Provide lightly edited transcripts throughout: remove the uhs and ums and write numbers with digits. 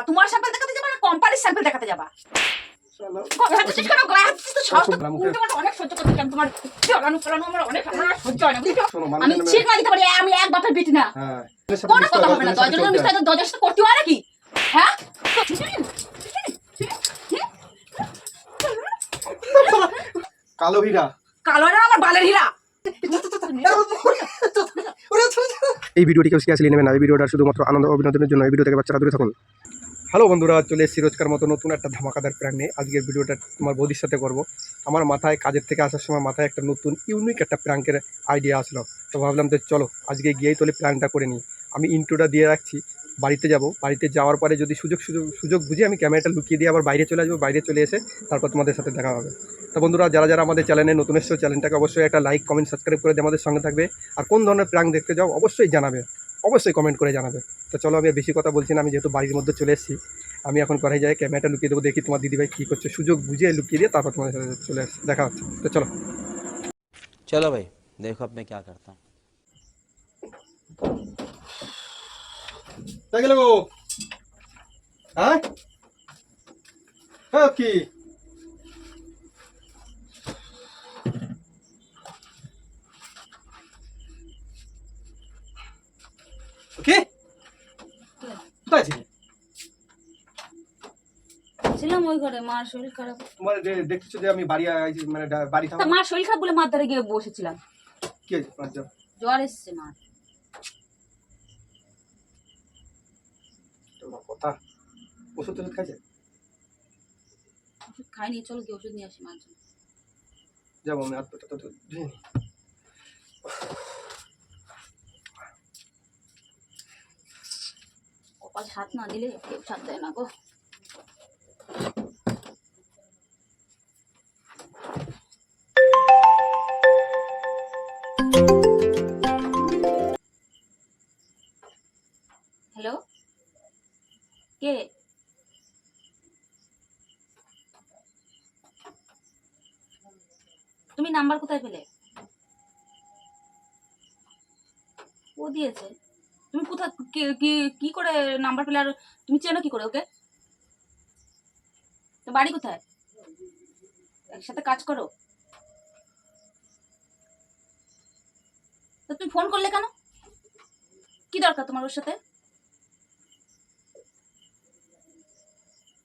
তোমার স্যাম্পল দেখাতে যাবা না কোম্পানির স্যাম্পল দেখাতে যাবা? চলো অনেক সহ্য করতে চান তোমার চালানো চালানো আমার অনেক সহ্য হয় না বুঝছো? আমি ঠিক না দিতে পারি, আমি এক বাপের বেটি না। কোনো কথা হবে না, দশজনের মিস্টার দশজনের সাথে করতে হয় নাকি? হ্যাঁ কালো হীরা, কালো হীরা আমার বালের হীরা। এই ভিডিওটি কেউ সিরিয়াসলি নেবেন না। এই ভিডিওটা শুধুমাত্র আনন্দ ও বিনোদনের জন্য। এই ভিডিও থেকে বাচ্চারা দূরে থাকুন। হ্যালো বন্ধুরা, চলে এসেছি রোজকার মতো নতুন একটা ধামাকাদার প্র্যাঙ্ক নিয়ে। আজকের ভিডিওটা তোমার বৌদির সাথে করবো। আমার মাথায় কাজের থেকে আসার সময় মাথায় একটা নতুন ইউনিক একটা প্র্যাঙ্কের আইডিয়া আসলো। তো ভাবলাম যে চলো আজকে গিয়েই তোলে প্ল্যানটা করে নিই। আমি ইন্ট্রোটা দিয়ে রাখছি, বাড়িতে যাব। বাড়িতে যাওয়ার পরে যদি সুযোগ বুঝে আমি ক্যামেরাটা লুকিয়ে দিয়ে আবার বাইরে চলে আসবো। বাইরে চলে এসে তারপর তোমাদের সাথে দেখা হবে। তো বন্ধুরা, যারা যারা আমাদের চ্যানেলে নতুন এসেছো, চ্যানেলটাকে অবশ্যই একটা লাইক কমেন্ট সাবস্ক্রাইব করে দিয়ে আমাদের সঙ্গে থাকবে। আর কোন ধরনের প্র্যাঙ্ক দেখতে যাও অবশ্যই জানাবে, অবশ্যই কমেন্ট করে জানাবে। তো চলো, আমি বেশি কথা বলছি না, আমি যেহেতু বাড়ির মধ্যে চলে এসেছি, আমি এখন কোথায় যাই ক্যামেরাটা লুকিয়ে দেবো। দেখি তোমার দিদিভাই কী করছে, সুযোগ বুঝে লুকিয়ে দিয়ে তারপর তোমাদের সাথে চলে আসছে, দেখা হচ্ছে। তো চলো चलो भाई, देखो अब मैं क्या करता हूँ। গেল গো। হ্যাঁ হ্যাঁ কি ওকে কোথায় ছিলে? ছিলাম ওই ঘরে, মার শরীর খারাপ। তোমার দেখছো যে আমি বাড়ি আইছি, মানে বাড়ি থাকবো। মার শরীর খারাপ বলে মার ধারে গিয়ে বসেছিলাম। কি হয়েছে তোমার? জ্বর এসছে মার। তোমার কথা, ওষুধ টষুধ খাইছে? ওষুধ খাইনি, চলো কি ওষুধ নিয়ে আসি মার জন্য। যাবো আমি হাত পেটা তো ধুয়ে নি। কপাল হাত না দিলে কেউ সাথ দেয় না গো। হ্যালো, কে? তুমি নাম্বার কোথায় পেলে? ও দিয়েছে। তুমি কোথায় কি করে নাম্বার পেলে? আর তুমি চেনো কি করে ওকে? তো বাড়ি কোথায়? একসাথে কাজ করো? তো তুমি ফোন করলে কেন? কি দরকার তোমার ওর সাথে?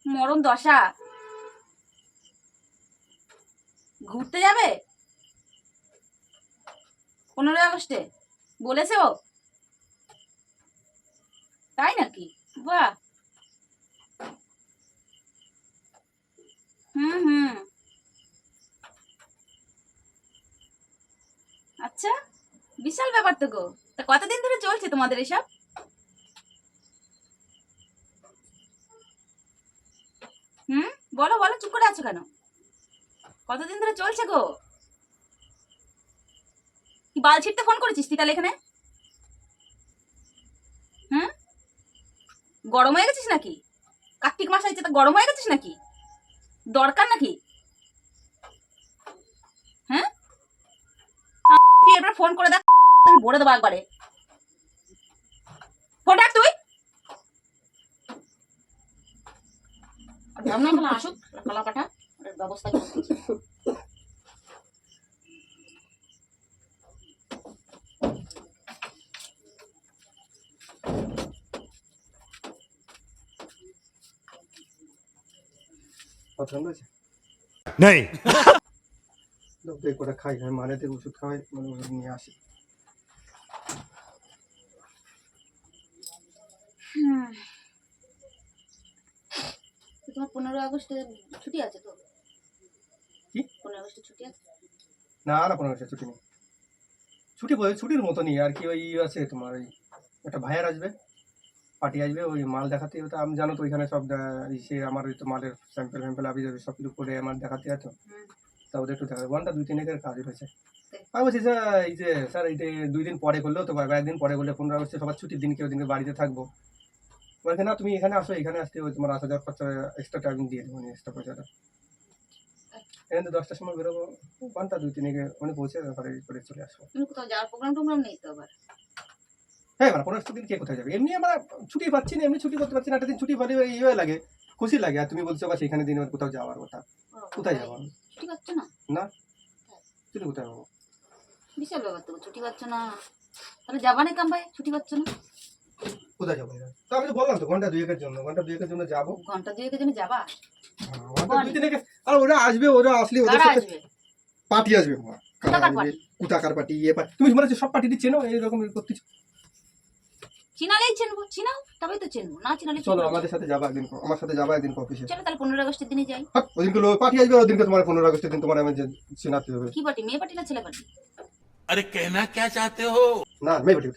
মরণ দশা, ঘুরতে যাবে 15ই আগস্টে বলেছে ও? তাই নাকি? বাহ। হুম, আচ্ছা, বিশাল ব্যাপার তো গো। তা কতদিন ধরে চলছে তোমাদের এসব? বলো বলো, চুপ করে আছো কেন? কতদিন ধরে চলছে গো? কি বাল ছিটতে ফোন করেছিস তুই তাহলে এখানে? গরম হয়ে গেছিস নাকি? কার্তিক মাস আইছে, তা গরম হয়ে গেছিস নাকি? দরকার নাকি? হ্যাঁ, তুই এবার ফোন করে দেখ, তুমি বলে দেবো একবারে। ফোন রাখ তুই। আসুক কালা পাঠা, ব্যবস্থা করছি। পছন্দ হয়েছে? नहीं দেখ ওটা খাই, আমি মানে থেকে ওষুধ খাওয়াই, মানে ওষুধ নিয়ে আসি। তোমার 15 আগস্টে ছুটি আছে তো? কি 15 আগস্টে ছুটি আছে? না না, কোনো বিষয় ছুটি নেই। ছুটি বলে ছুটির মতনই আর কি। ওই আছে তোমার, ওই একটা ভাইয়ার আসবে, পার্টি আসবে, ওই মাল দেখাতে হতো। আমি জানো তো ওইখানে সব সে আমার ওই তো মালের স্যাম্পেল ফ্যাম্পেল আবি যাবে, সব কিছু করে আমার দেখাতে হতো। তা ওদের একটু দেখা, ঘন্টা 2-3 কাজ হয়েছে। আমি বলছি স্যার, এই যে স্যার এইটা 2 দিন পরে করলেও তো পারবে, একদিন পরে করলে 15 আগস্টে সবার ছুটির দিন, কেউ দিনকে বাড়িতে থাকবো। বলছে না তুমি এখানে আসো, এখানে আসতে ওই তোমার আসা যাওয়ার খরচা এক্সট্রা টাইম দিয়ে দেবো, এক্সট্রা পয়সাটা। এখানে তো 10টার সময় বেরোবো, ঘন্টা 2-3 মানে পৌঁছে ঘরে করে চলে আসবো। তুমি কোথাও যাওয়ার প্রোগ্রাম টোগ্রাম নেই তো আবার? হ্যাঁ মানে 15 দিন কে কোথায় যাবে? এমনি আমরা ছুটি পাচ্ছি না, এমনি ছুটি করতে পারছি না, একটা দিন ছুটি পেলে ইয়ে লাগে, খুশি লাগে। আর তুমি বলছো আবার সেখানে দিন কোথাও যাওয়ার কথা, কোথায় যাবো আমি? ছুটি পাচ্ছ না? না ছুটি কোথায় পাবো? বিশাল ব্যাপার তো, ছুটি পাচ্ছ না, তাহলে যাবা না কাম্বায়? ছুটি পাচ্ছ না, কোথায় যাবো? তো আমি তো বললাম তো ঘন্টা 2-1 জন্য যাবো। ঘন্টা 2-1 জন্য যাবা? ঘন্টা 2-3 আর ওরা আসবে, ওরা আসলে ওদের কারা সাথে আসবে? পার্টি আসবে। কোথাকার party? কুতাকার পার্টি, ইয়ে পার্টি। তুমি মানে সব পার্টি চেনো এইরকম করতেছো? চিনালেই চিনবো, চিনাও তবেই তো চিনবো, না চিনালে চলো আমাদের সাথে যাবা একদিন, আমার সাথে যাবা একদিন অফিসে। চলো তাহলে 15 আগস্টের দিনে যাই। ওদিনকে পার্টি আসবে, ওদিনকে তোমার 15 আগস্টের দিন তোমার আমি চেনাতে হবে। কি পার্টি, মেয়ে পার্টি না ছেলে পার্টি? अरे कहना क्या चाहते हो? না মেয়ে পার্টি।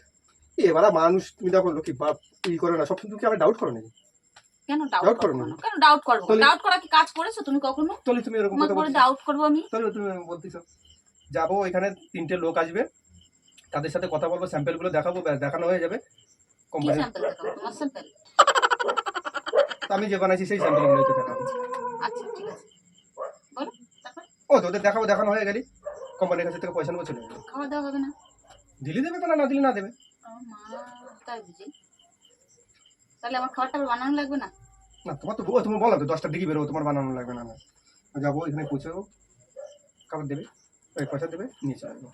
এবার মানুষ তুমি দেখো লোক বাপ ই করে না, সব কিছু কি আমরা ডাউট করো নাকি? কেন Doubt ডাউট করো করবো না। না? কেন ডাউট করবো? তাহলে- ডাউট করা কি কাজ করেছো তুমি কখনো? তাহলে তুমি এরকম তোমাকে কথা বলে বলছো? ডাউট করবো আমি? তাহলে তুমি বলতেছো যাবো এখানে 3টে লোক আসবে, তাদের সাথে কথা বলবো, স্যাম্পেল গুলো দেখাবো, ব্যাস দেখানো হয়ে যাবে। কি কোম্পানি স্যাম্পল দেখাবো? তোমার স্যাম্পল? আমি যে বানাইছি সেই স্যাম্পেল গুলো তো দেখাবো। আচ্ছা ঠিক আছে, বলো তারপর। ও তো ওদের দেখাবো, দেখানো হয়ে গেলি কোম্পানির কাছে থেকে পয়সা নেবো, চলে যাবে। খাওয়া দাওয়া হবে না? দিলে দেবে তো, না দিলে না দেবে। ও মা, তাই বুঝি? তাহলে আমার খাবারটা আবার বানানো লাগবে না? না তোমার তো তুমি বলো তো 10টার দিকে বেরোবো, তোমার বানানো লাগবে না। না যাবো এখানে পৌঁছাবো, খাবার দেবে, ওই পয়সা দেবে, নিয়ে চলে যাবো।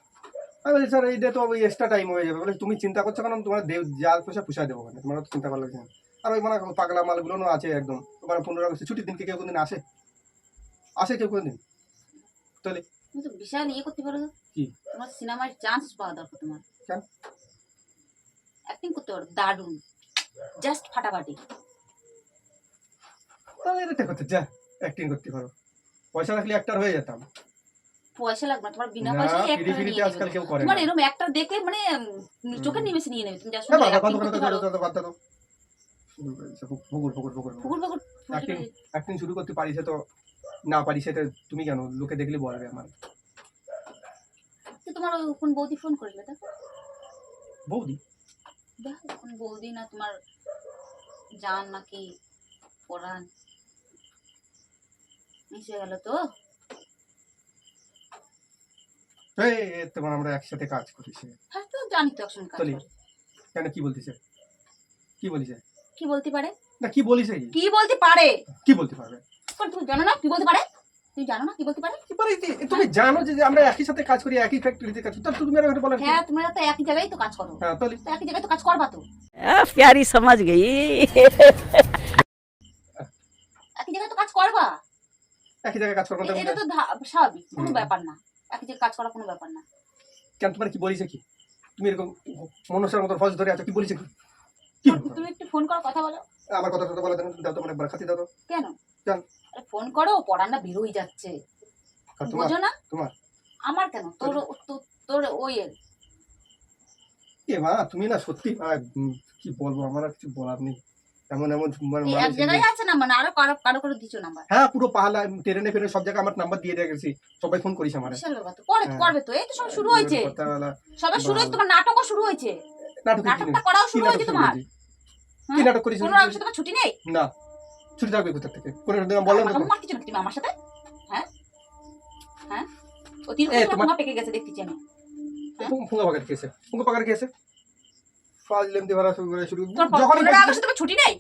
আমি বলছি স্যার এই দিয়ে তো ওই এক্সট্রা টাইম হয়ে যাবে। বলে তুমি চিন্তা করছো কেন, তোমার যা পয়সা পুষায় দেবো, মানে তোমার তো চিন্তা করা লাগছে না। আর ওই মানে পাগলা মালগুলো আছে একদম, তোমার 15 আগস্টে ছুটির দিনকে কেউ কোনদিন আসে? আসে কেউ কোনদিন? তাহলে তুমি তো বিশাল ইয়ে করতে পারো। কি? তোমার সিনেমায় চান্স পাওয়া দরকার তোমার। কেন? অ্যাক্টিং করতে পারো দারুণ, জাস্ট ফাটাফাটি। তাহলে এটা করতে যা অ্যাক্টিং করতে পারো, পয়সা রাখলে অ্যাক্টর হয়ে যেতাম। পয়সা লাগবে না, তোমার বিনা না, পয়সায় ফ্রি একটা ফ্রিতে নিয়ে আজকাল নেবে। কেউ করে তোমার না। এরকম একটা দেখে মানে চোখের নিমেষে নিয়ে নেবে। তুমি যা হ্যাঁ, সুন্দর বাদ অ্যাক্টিং দাও, করতে পারো। বাদ দাও। পুকুর পুকুর পুকুর অ্যাক্টিং শুরু করতে পারিস তো, না পারিস সেটা তুমি কেন লোকে দেখলে বলবে আমার। তোমার ওই কোন বৌদি ফোন করেছিল দেখো? বৌদি? দেখো কোন বৌদি না তোমার জান নাকি পরান মিশে গেল তো। এই তোমার আমরা একসাথে কাজ করি সে। হ্যাঁ তো জানি তো একসঙ্গে কাজ চলি। করে। কেন কি বলতেছে? কি বলিছে? কি বলতে পারে? না কি বলিছে? কি বলতে পারে? কি বলতে পারবে? তুমি জানো না কি বলতে পারে? তুমি জানো না কি বলতে পারে? কি পারে? তুমি জানো যে আমরা একই সাথে কাজ করি, একই ফ্যাক্টরিতে কাজ করি, তাহলে তুমি আর একটা বলার কি? হ্যাঁ তোমরা তো একই জায়গায় তো কাজ করো। হ্যাঁ তাহলে তো একই জায়গায় তো কাজ করবা তো। प्यारी समझ गई। একই জায়গায় তো কাজ করবা। একই জায়গায় কাজ করবো এটা তো স্বাভাবিক, কোনো হুম। ব্যাপার না। একই জায়গায় কাজ করা কোনো ব্যাপার না। কেন তোমার কি বলিছে কি? তুমি এরকম মনুষ্যের মতো ফস ধরে আছো, কি বলিছে কি? কি বলবো? তুমি একটু ফোন করো, কথা বলো। আমার কথা বলা দেন, দাও তো মানে একবার খাতি দাও তো। কেন? কেন? আরে ফোন করো, পড়ানটা বেরোই যাচ্ছে। আর তোমার বোঝো না? তোমার আমার কেন? তোর তোর ওই এ মা তুমি না সত্যি কি বলবো, আমার আর কিছু বলার নেই। এমন এমন মানে এই এক মানুষ জায়গায় আছে না, মানে আরো কারো করে দিছো নাম্বার। হ্যাঁ পুরো পাহালা ট্রেনে ফেরে সব জায়গায় আমার নাম্বার দিয়ে দিয়ে গেছি, সবাই ফোন করিস আমার। বিশাল ব্যাপার তো। করবে হ্যাঁ। করবে তো, এই তো সব শুরু হয়েছে। সবে শুরু হয়েছে, তোমার নাটকও শুরু হয়েছে। নাটকটা করাও শুরু হয়েছে তোমার। কি নাটক করিস? 15 আগস্টে তোমার ছুটি নেই? না ছুটি থাকবে কোথা থেকে? কোনো দিন বললাম না তো। আমার কিছু না তুমি আমার সাথে। হ্যাঁ হ্যাঁ ও তিন তোমার পেকে গেছে দেখতেছি আমি। ফুঙ্গা পাকার কেসে, ফুঙ্গা পাকার কেসে ফাজলেম দিয়ে ভরা শুরু করে শুরু তোর যখন 15 আগস্টে তোমার ছুটি নেই?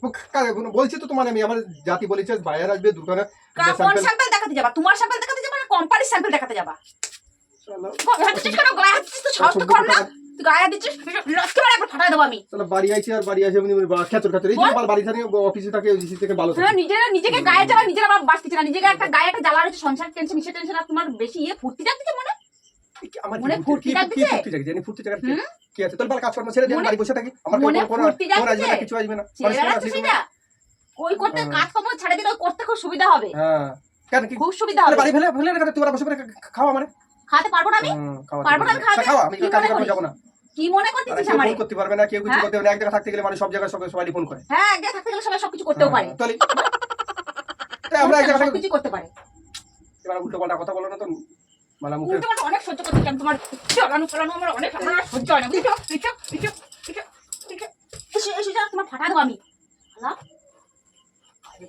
বলছি তো তোমার, আমি আমার জাতি বলেছে বাইরে আসবে দোকানে কোন স্যাম্পল দেখাতে যাবা? তোমার স্যাম্পল দেখাতে যাবা না কোম্পানির স্যাম্পল দেখাতে যাবা? গায়ে দিচ্ছিস কেন? গায়ে দিচ্ছিস তো সব তো কর না। তুই গায়ে দিচ্ছিস, লক্ষ্মীবার একবার ফাটাই দেবো আমি। তাহলে বাড়ি আইছি আর বাড়ি আসে এমনি খেচর খেচর এই যে বাড়ি থেকে অফিসে থাকে ওই থেকে ভালো হ্যাঁ নিজেকে গায়ে জ্বালা নিজেরা আবার বাঁচতেছে না। নিজেকে একটা গায়ে একটা জ্বালা রয়েছে, সংসার টেনশন নিচে টেনশন। আর তোমার বেশি ইয়ে ফুর্তি যাচ্ছে মনে আমার মনে ফুর্তি লাগছে? ফুর্তি জাগে জানি ফুর্তি জায়গা কি আছে? তাহলে কাজ কর্ম ছেড়ে দিয়ে বাড়ি বসে থাকি, আমার মনে কোনো ফুর্তি আসবে যাচ্ছে? না, কিছু আসবে না। ছেলেরা তো সেটা ওই করতে কাজ কর্ম ছেড়ে দিলে ওই করতে খুব সুবিধা হবে। হ্যাঁ কেন কি খুব সুবিধা হবে। বাড়ি ফেলে ফেলে রেখে তোমরা বসে করে খাওয়া মানে খাতে পারবো না আমি? পারবো না আমি খাওয়াতে? খাওয়া আমি কি কাজ মনে করতে করিস? যাব না। কি মনে করতেছিস কেউ আমারে? ফোন করতে পারবে না, কেউ কিছু হ্যাঁ? করতে পারবে না। এক জায়গায় থাকতে গেলে মানে সব জায়গায় সবাই ফোন করে। হ্যাঁ একদিকে থাকতে গেলে সবাই সবকিছু করতেও পারে। তাহলে আমরা এক জায়গায় সবকিছু করতে পারে। এবার উল্টো পাল্টা কথা বলো না তো, মালা মুখে উল্টো পাল্টা অনেক সহ্য করতে চান। তোমার চলানো ফলানো আমার অনেক আমার আর সহ্য হয় না। বুঝছো বুঝছো বুঝছো বুঝছো বুঝছো এসে যা তোমার ফাটা দেবো আমি। হ্যাঁ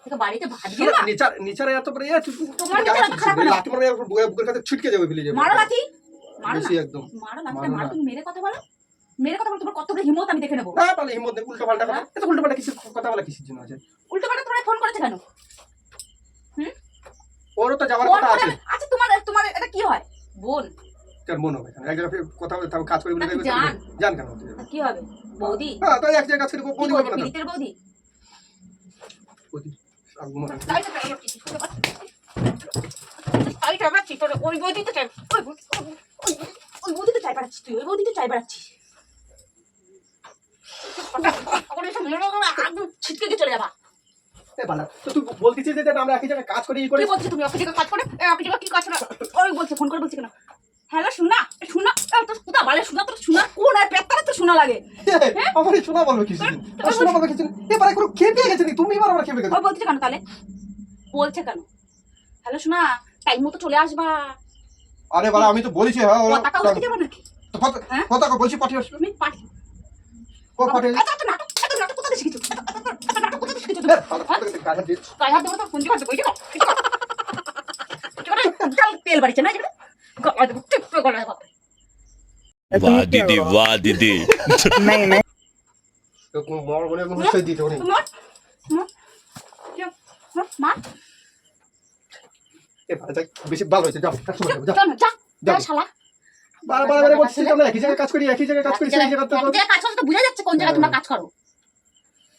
থেকে বাড়িতে ভাত দিও না। নিচারে এত পরে তোমার নিচারে এত খারাপ না। লাঠি মারবে বুকের কাছে ছিটকে যাবে ফেলে যাবে। মারো লাঠি, মারো বেশি না, একদম মারো লাঠিটা মারো মারো। না। তুমি মেরে কথা বলো, মেরে কথা বল, তোমার কত বড় হিম্মত আমি দেখে নেবো। না পারলে হিম্মত নেই, উল্টো পাল্টা কথা, এত উল্টো পাল্টা কিছু কথা বলা কিসের জন্য আছে? উল্টো পাল্টা তোমার ফোন করেছে কেন? ওরও তো যাওয়ার ফোন কথা আছে। করে আচ্ছা তোমার তোমার এটা কি হয়? বোন তোর মন হবে এক জায়গায় কথা বলে কাজ করে বলে দেবে। জান। জান কেন হতে যাবে? কি হবে? বৌদি? হ্যাঁ তাই এক জায়গায় কাজ করে বলি হবে না তো। পিরিতের বৌদি? বৌদি, আগুন মারা। তাই তো তাই তো আমরা চিতরে ওই বৌদি তো চাই, ওই বৌদি তো চাই বাড়াচ্ছিস তুই, ওই বৌদি তো চাই বাড়াচ্ছিস। ছিটকে গিয়ে চলে যাবা। এ বালা, তো তুই বলতেছিস যে আমরা একই জায়গায় কাজ করি ই করি। কি বলছিস তুমি? অফিসে কাজ করে, অফিসে কি কাজ করে? ওই বলছে, ফোন করে বলছে কেন? হ্যালো শোনা, শোনা তোর কোথা বালে শোনা, তোর শোনা কোন আর পেটটারে তো শোনা লাগে। আমার শোনা বলবে কিছু দিন, শোনা বলবে কিছু দিন। এবারে কোনো খেপে গেছে নি, তুমি এবার আমার খেপে গেছো। ওই বলছে কেন তাহলে? বলছে কেন? হ্যালো শোনা, টাইম মতো চলে আসবা। আরে বালা, আমি তো বলেছি হ্যাঁ পতাকা উঠে যাবে নাকি? পতাকা বলছি পাঠিয়ে আসবে। তুমি পাঠি ও পাঠিয়ে এত নাটক কোথা থেকে শিখেছো? এত নাটক কোথা থেকে শিখেছো তুমি? গাড়ি দিয়ে গায়ে হাত দেবো তো, কোন জায়গায় দেবো? এই যে তেল বাড়িছে না যেটা গলা দেবো, টিপ করে গলা দেবো। वाह दीदी वाह दीदी नहीं नहीं তো কোন মর বলে কোনো বিষয় দিতে পারি। মার মার মার এ বালা, যাই, বেশি ভালো হয়েছে, যাও কাজ করে যাও। চল না, যা যা যাও। শালা। বারবার বলছিস যে আমরা একই জায়গায় কাজ করি, একই জায়গায় কাজ করি, সেই জায়গায় তো কোন জায়গায় কাজ করো তো বোঝা যাচ্ছে, কোন জায়গায় তোমরা কাজ করো,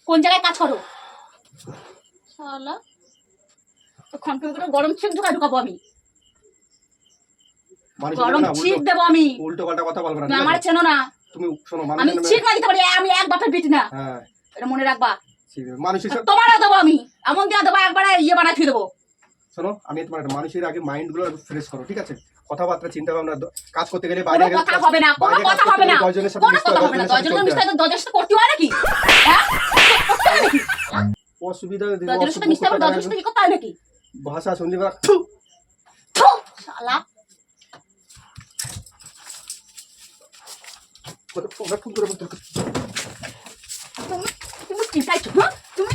কোন জায়গায় কাজ করো শালা। তো খনখন করে গরম ছিট ঢুকাবো আমি, মানুষ গরম না ছিট দেবো আমি। উল্টো পাল্টা কথা বলবে না। তুমি আমার চেনো না, তুমি শোনো আমি মানুষের ছিট না দিতে পারি, আমি এক বাপের বেটি না, হ্যাঁ এটা মনে রাখবা। মানুষের সাথে তোমারও দেবো আমি, এমন দিয়ে দেবো একবারে ইয়ে বানাই ফিরে দেবো। শোনো, আমি তোমার একটা মানুষের আগে মাইন্ড গুলো ফ্রেশ করো, ঠিক আছে? কথাবার্তা চিন্তা ভাবনা কাজ করতে গেলে কোনো কথা হবে না, কোনো কথা হবে না, দশজনের সাথে কোনো কথা হবে না। দশজনের মিশতে দশজনের সাথে করতে হয় নাকি? হ্যাঁ করতে হয় নাকি? অসুবিধা দশজনের সাথে মিশতে হবে, দশজনের সাথে কি করতে হয় নাকি? ভাষা শুনলি বা থু, শালা। ফোন করে বলতে তুমি কি চাইছো? হ্যাঁ তুমি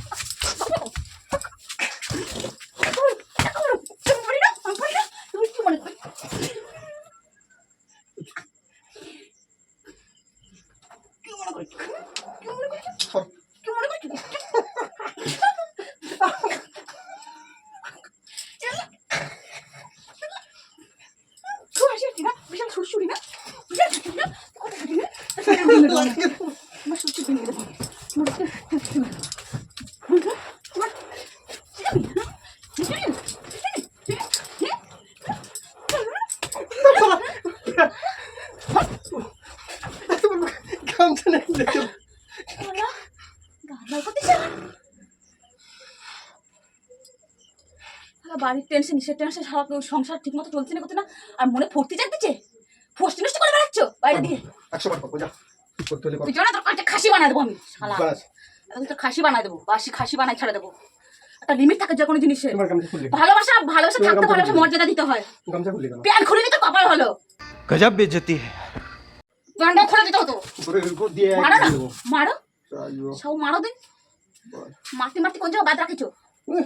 তুমি কি মনে করো? কি মনে করছো? কি মনে করছো? কি মনে করছো? খুব হাসি হচ্ছে না? বিশাল সুরসুরি না? বিশাল সুরসুরি না? কত সুরসুরি না? আমার সুরসুরি ভেঙে দেবো। গামছা নেই দেখে বাড়ির টেনশন, সে টেনশন, সংসার ঠিক মতো চলছে না, করছে না, আর মনে ফুর্তি জাগতেছে, ফষ্টি নষ্ট করে বেড়াচ্ছ বাইরে দিয়ে। 100 বার করবো, যা করতে হলে তুই জানা তোর কাছে খাসি বানায় দেবো আমি শালা, বাস এখন তোর খাসি বানায় দেবো, বাসি খাসি বানায় ছেড়ে দেবো। একটা লিমিট থাকে যে কোনো জিনিসের। তোমার গামছা খুললি, ভালোবাসা ভালোবাসা থাকতে ভালোবাসা মর্যাদা দিতে হয়। গামছা খুললি কেন? প্যান খুলে দিতে কপাল হলো, गजब बेइज्जती है প্যানটা খুলে দিতে হতো। করে উপর দিয়ে মারো না, দেবো। মারো আইয়ো, সব মারো দিন, মারতে মারতে কোন জায়গায় বাদ রাখিছো?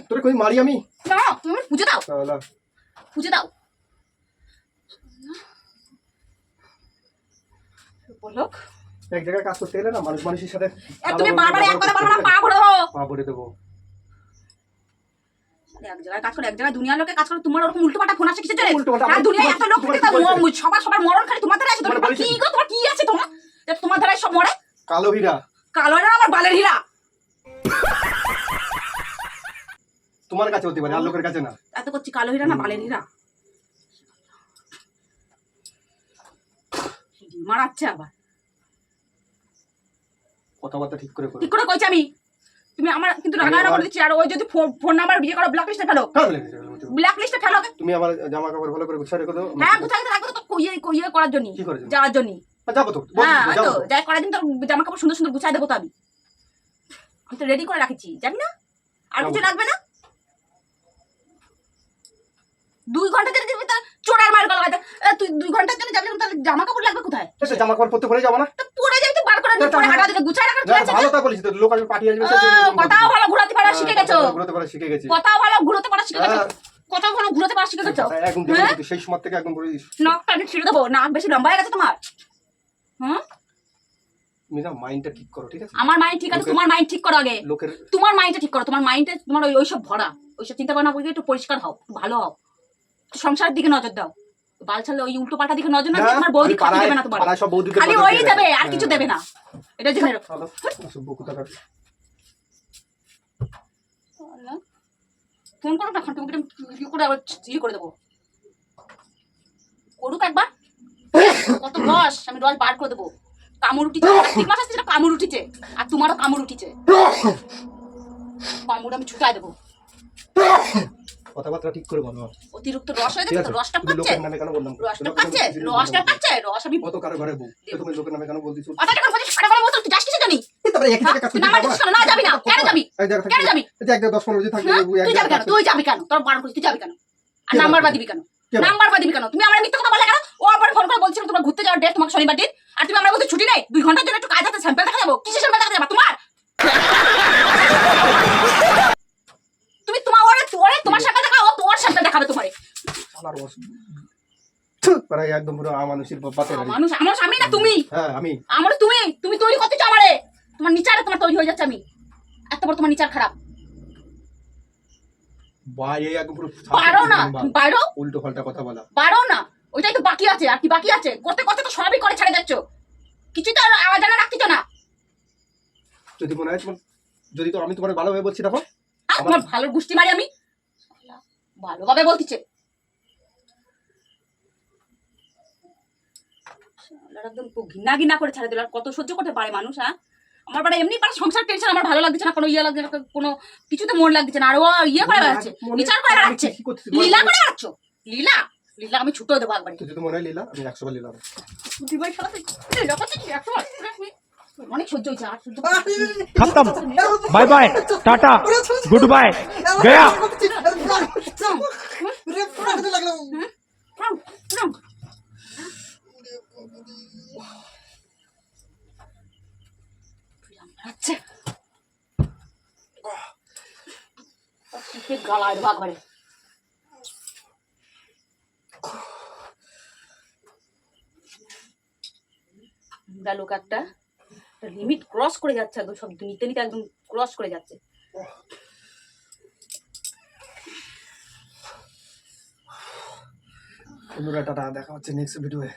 তোরে কই মারি আমি? না তুমি পুজো দাও, শালা পুজো দাও। বলক এক জায়গায় কাজ করতে গেলে না মানুষ মানুষের সাথে তুমি বারবার এক কথা বলবো না, পা ভরে দেবো। পা ভরে দেবো। এক জায়গায় কাজ করে, এক জায়গায় দুনিয়ার লোকে কাজ করে, তোমার ওরকম উল্টো পাল্টা ফোন আসে কিসের জন্য? উল্টোপাল্টা আর দুনিয়ায় এত লোক থাকে, তোমার- সবার সবার মরণ খালি তোমাদের আছে। তোমার তোমার বলেছি। কি গো, তোমার কি আছে তোমার যে তোমার দ্বারা সব মরে? কালো হীরা কালো না আমার বালের হীরা। তোমার কাছে হতে পারে, আর লোকের কাছে না। এত করছি কালো হীরা না বালের হীরা? মারাচ্ছে আবার। কথাবার্তা ঠিক করে করো। ঠিক করে কইছি আমি, তুমি আমার কিন্তু রাগারাগি করে দিচ্ছি। আর ওই যদি ফোন নাম্বার বিয়ে করো, ব্ল্যাক লিস্টে ফেলো, হ্যাঁ, বলে দিয়েছে। ব্ল্যাক লিস্টে ফেলো। তুমি আমার জামা কাপড় ভালো করে গুছিয়ে রেখে দাও। হ্যাঁ কোথায় রাখবো তো কইয়ে কইয়ে করার জন্য, কি করার জন্য? যাওয়ার জন্য। যাবো তো, হ্যাঁ যাবো তো তো। যাই করার দিন তোর জামা কাপড় সুন্দর সুন্দর গুছাই দেবো তো আমি তো রেডি করে রাখছি, জানি না আর কিছু লাগবে না। 2 ঘন্টা ধরে দিবি তা চোরার মার গলা গাইতে। তুই 2 ঘন্টার জন্য যাবি, তাহলে জামা কাপড় লাগবে কোথায়? আচ্ছা, জামা কাপড় পরতে পরে যাবো না? তো পরে যাবি, তুই বার করে নিয়ে পরে হাঁটা দিলে গুছাই রাখার কি আছে? ভালো তা বলিস তো, লোক আসবে পাঠিয়ে আসবে, কথাও ভালো ঘুরাতে পারা শিখে গেছো, ঘুরতে পারা শিখে গেছি। কথাও ভালো ঘুরাতে পারা শিখে গেছো, হ্যাঁ। কথাও ভালো ঘুরাতে পারা শিখে গেছো। একদম হ্যাঁ? দেখো, সেই সময় থেকে একদম করে দিস। নাকটা আমি ছিঁড়ে দেবো, নাক বেশি লম্বা হয়ে গেছে তোমার। হুম তুমি না মাইন্ডটা ঠিক করো, ঠিক আছে? আমার মাইন্ড ঠিক আছে, তোমার মাইন্ড ঠিক করো আগে। লোকের তোমার মাইন্ডটা ঠিক করো, তোমার মাইন্ডে তোমার ওইসব ভরা, ওইসব চিন্তা ভাবনা করে একটু পরিষ্কার হও, একটু ভালো হও, একটু সংসারের দিকে নজর দাও। বাল ছাড়লে ওই উল্টো পাল্টা দিকে নজর না দিয়ে তোমার বৌদি খাতে দেবে না, তোমার পাড়ায় সব বৌদিকে খালি ওই দেবে, আর কিছু দেবে না, এটা জেনে রাখো। ভালো সব বকুতাটা ফোন করো না, এখন তুমি ইয়ে করে আবার ইয়ে করে দেবো। করুক একবার, কত রস, আমি রস বার করে দেবো। কামড় উঠিছে, ঠিক মাস আসছে, কামড় উঠিছে, আর তোমারও কামড় উঠিছে, কামড় আমি ছুটাই দেবো। কথাবার্তা ঠিক করে বলো। অতিরিক্ত রস হয়ে গেছে তো, রসটা পাচ্ছে, লোকের নামে কেন বললাম? রসটা পাচ্ছে, রসটা পাচ্ছে, রস আমি কত কারো ঘরে বউ, তুমি লোকের নামে কেন বলতিছো? কথাটা করে বলছিস, সারা বলে বলতো তুই যাস কিছু জানি, তারপরে এক জায়গায় কাজ তুই করতে নামাজ পারবা? দিস কেন? না যাবি না, কেন যাবি? এই জায়গা কেন যাবি? এই যে 10-15 জন থাকবে, হ্যাঁ? এক তুই যাবি জায়গায় কেন? তুই যাবি কেন? তোর বারণ করিস, তুই যাবি কেন? আর কে নাম্বার বারণ বা দিবি কেন? কে বারণ? নাম্বার বা দিবি কেন? তুমি আমার মিথ্যা কথা বলে কেন? ও আবার ফোন করে বলছিল তোমরা ঘুরতে যাওয়ার ডেট তোমাকে শনিবার দিন, আর তুমি আমার বলতে ছুটি নেই, 2 ঘন্টার জন্য একটু কাজ আছে, স্যাম্পল দেখা যাবো। কিসের স্যাম্পল দেখা যাবো তোমার? তুমি তোমার ওরে তোমার সাথে দেখা, ও তোমার সাথে দেখাবে তোমারে। শালার বস পারে একদম পুরো আমানুষের বাতে রাখি। মানুষ আমার স্বামী না তুমি, হ্যাঁ আমি আমার তুমি তৈরি করতেছো আমারে, তোমার নিচারে তোমার তৈরি হয়ে যাচ্ছে আমি, এত বড় তোমার নিচার খারাপ। বাইরে একদম পুরো পারো না, তুমি পারো, উল্টো পাল্টা কথা বলা। পারো না, ওইটাই তো বাকি আছে, আর কি বাকি আছে? করতে করতে তো সবই করে ছেড়ে যাচ্ছ, কিছু তো আর আওয়াজ জানা রাখতেছো না। যদি মনে হয় যদি তো আমি তোমার ভালোভাবে বলছি দেখো, তোমার ভালোর গুষ্টি মারি আমি, ভালোভাবে বলতিছে। একদম ঘৃণা ঘৃণা করে ছেড়ে দিল, আর কত সহ্য করতে পারে মানুষ? হ্যাঁ, আমার বাড়ি এমনি পারে সংসার টেনশন, আমার ভালো লাগছে না, কোনো ইয়ে লাগছে না, কোনো কিছুতে মন লাগছে না, আর ও ইয়ে করে বেড়াচ্ছে, বিচার করে বেড়াচ্ছে, লীলা করে বেড়াচ্ছ, লীলা লীলা আমি ছুটো দেবো একবারে। যদি মনে হয় লীলা, আমি 100 বার লীলা। অনেক সহ্য হয়েছে, আর সহ্য खत्म bye bye tata goodbye गया আচ্ছা গালায় ভাগ করে লোক একটা লিমিট ক্রস করে যাচ্ছে, একদম সব নিতে নিতে একদম ক্রস করে যাচ্ছে। বন্ধুরা টাটা, দেখা হচ্ছে নেক্সট ভিডিওয়ে।